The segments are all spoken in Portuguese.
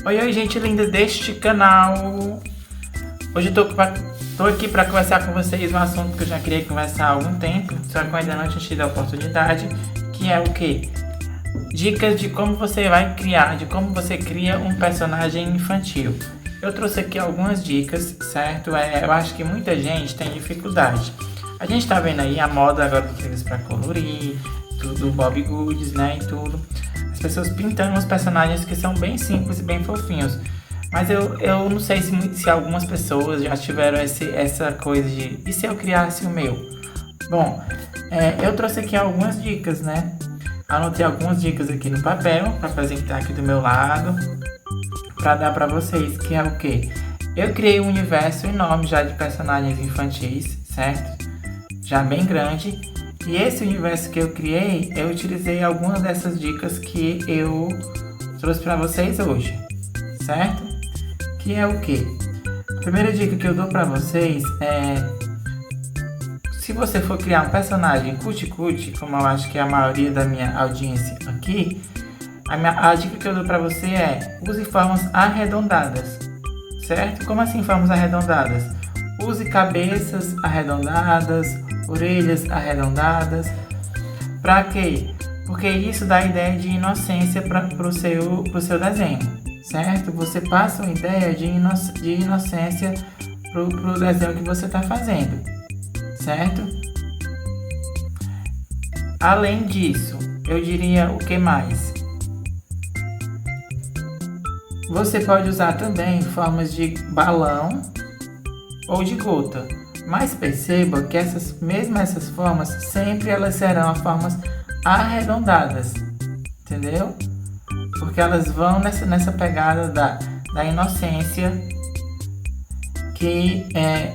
Oi, gente linda deste canal. Hoje eu tô aqui para conversar com vocês um assunto que eu já queria conversar há algum tempo, só que eu ainda não tinha tido a oportunidade, que é o quê? Dicas de como você vai criar, de como você cria um personagem infantil. Eu trouxe aqui algumas dicas, certo? Eu acho que muita gente tem dificuldade. A gente tá vendo aí a moda agora dos livros para colorir, tudo Bob Goods, né, e tudo. As pessoas pintando uns personagens que são bem simples e bem fofinhos. Mas eu não sei se algumas pessoas já tiveram essa coisa de e se eu criasse o meu? Bom, eu trouxe aqui algumas dicas, né? Anotei algumas dicas aqui no papel para apresentar aqui do meu lado, para dar para vocês, que é o que? Eu criei um universo enorme já de personagens infantis, certo? Já bem grande. E esse universo que eu criei, eu utilizei algumas dessas dicas que eu trouxe para vocês hoje, certo? Que é o que? A primeira dica que eu dou para vocês é: se você for criar um personagem cuti-cuti, como eu acho que é a maioria da minha audiência aqui, a dica que eu dou para você é: use formas arredondadas, certo? Como assim formas arredondadas? Use cabeças arredondadas, orelhas arredondadas. Para quê? Porque isso dá ideia de inocência para o seu desenho, certo? Você passa uma ideia de inocência para o desenho que você está fazendo, certo? Além disso, eu diria o que mais? Você pode usar também formas de balão ou de gota, mas perceba que essas formas sempre elas serão formas arredondadas, entendeu? Porque elas vão nessa pegada da inocência que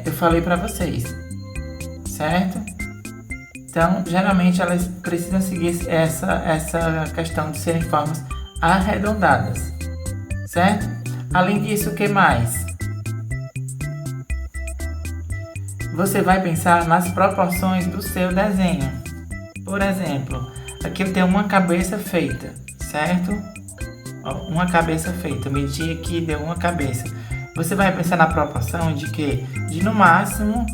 eu falei para vocês, certo? Então, geralmente elas precisam seguir essa questão de serem formas arredondadas, certo? Além disso, o que mais? Você vai pensar nas proporções do seu desenho. Por exemplo, aqui eu tenho uma cabeça feita, certo? Ó, uma cabeça feita, eu medi aqui, deu uma cabeça. Você vai pensar na proporção de quê? De no máximo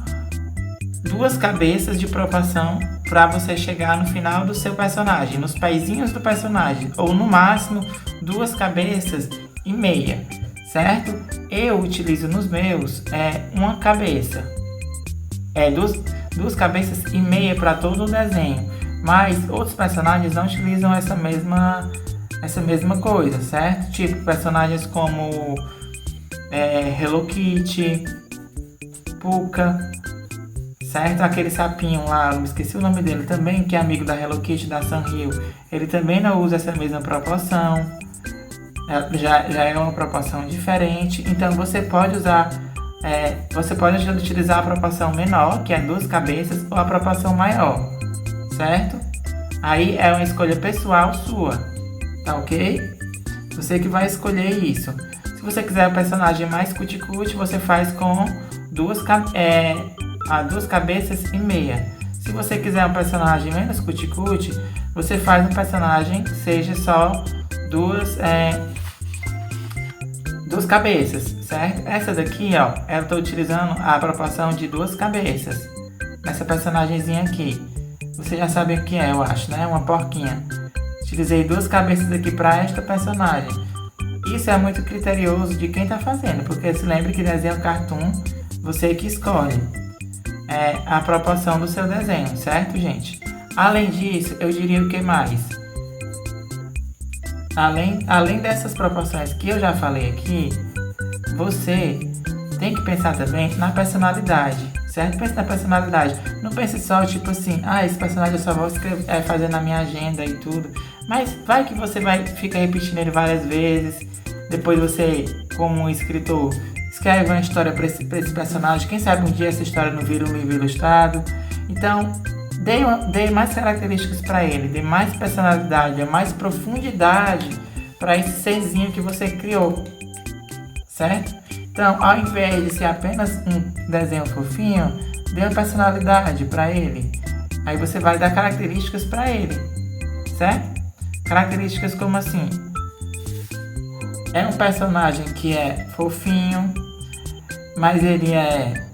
2 cabeças de proporção para você chegar no final do seu personagem, nos pezinhos do personagem, ou no máximo 2 cabeças e meia, certo? Eu utilizo nos meus uma cabeça. Duas cabeças e meia para todo o desenho. Mas outros personagens não utilizam essa mesma coisa, certo? Tipo personagens como Hello Kitty, Pucca, certo? Aquele sapinho lá, eu esqueci o nome dele também, que é amigo da Hello Kitty, da Sanrio. Ele também não usa essa mesma proporção. Já é uma proporção diferente. Então você pode utilizar a proporção menor, que é 2 cabeças, ou a proporção maior, certo? Aí é uma escolha pessoal sua, tá ok? Você que vai escolher isso. Se você quiser um personagem mais cuti-cuti, você faz com 2 cabeças e meia. Se você quiser um personagem menos cuti-cuti, você faz um personagem que seja só 2 cabeças, certo? Essa daqui, ó, eu tô utilizando a proporção de 2 cabeças nessa personagemzinha aqui. Você já sabe o que é, eu acho, né? Uma porquinha. Utilizei 2 cabeças aqui para esta personagem. Isso é muito criterioso de quem tá fazendo, porque se lembre que desenho cartoon, você que escolhe a proporção do seu desenho, certo, gente? Além disso, eu diria o que mais? Além dessas proporções que eu já falei aqui, você tem que pensar também na personalidade, certo? Pense na personalidade. Não pense só, tipo assim, esse personagem eu só vou fazer na minha agenda e tudo. Mas vai que você fica repetindo ele várias vezes. Depois você, como um escritor, escreve uma história para esse personagem. Quem sabe um dia essa história não vira um livro ilustrado. Então, dê mais características para ele, dê mais personalidade, dê mais profundidade para esse serzinho que você criou, certo? Então, ao invés de ser apenas um desenho fofinho, dê uma personalidade para ele. Aí você vai dar características para ele, certo? Características como assim: É um personagem que é fofinho, mas ele é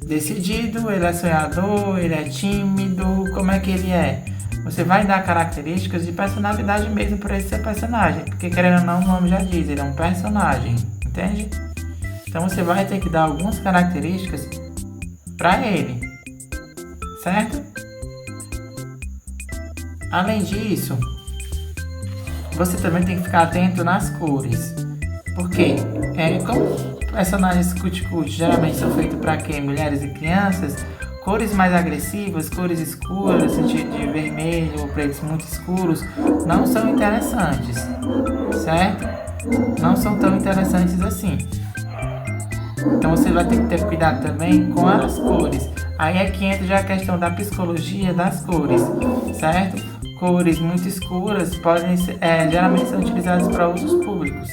decidido, ele é sonhador, ele é tímido. Como é que ele é? Você vai dar características de personalidade mesmo para esse seu personagem, porque querendo ou não, o nome já diz, ele é um personagem, entende? Então você vai ter que dar algumas características para ele, certo? Além disso, você também tem que ficar atento nas cores, porque como personagens cuticute geralmente são feitos para quê? Mulheres e crianças. Cores mais agressivas, cores escuras, no sentido de vermelho ou pretos muito escuros, não são interessantes, certo? Não são tão interessantes assim. Então você vai ter que ter cuidado também com as cores. Aí é que entra já a questão da psicologia das cores, certo? Cores muito escuras podem ser, geralmente são utilizadas para outros públicos,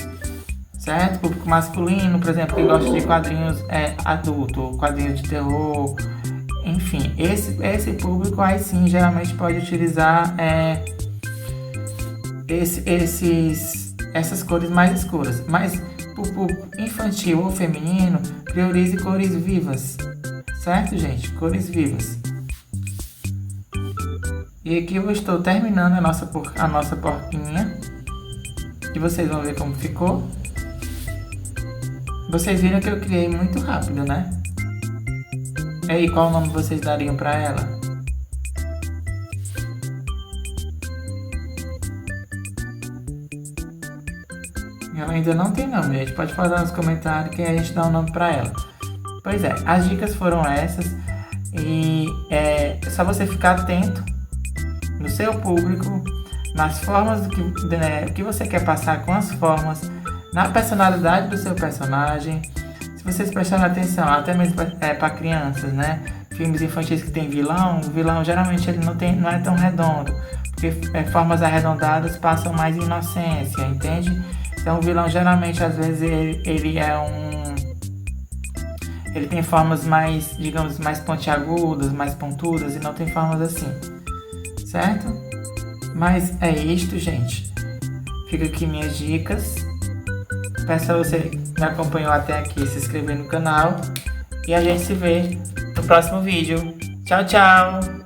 certo? Público masculino, por exemplo, que gosta de quadrinhos adulto, quadrinhos de terror. Enfim, esse público aí sim geralmente pode utilizar essas cores mais escuras. Mas para o público infantil ou feminino, priorize cores vivas, certo, gente? Cores vivas. E aqui eu estou terminando a nossa porquinha, e vocês vão ver como ficou. Vocês viram que eu criei muito rápido, né? E aí, qual nome vocês dariam pra ela? Ela ainda não tem nome, gente. Pode falar nos comentários que a gente dá um nome pra ela. Pois é, as dicas foram essas. E é só você ficar atento no seu público, nas formas do que você quer passar com as formas, na personalidade do seu personagem. Se vocês prestarem atenção, até mesmo para crianças, né? Filmes infantis que tem vilão, o vilão geralmente ele não é tão redondo, porque formas arredondadas passam mais inocência, entende? Então o vilão geralmente às vezes ele tem formas mais, digamos, mais pontiagudas, mais pontudas, e não tem formas assim, certo? Mas é isto, gente. Fica aqui minhas dicas. Peço a você que me acompanhou até aqui se inscrever no canal. E a gente se vê no próximo vídeo. Tchau, tchau!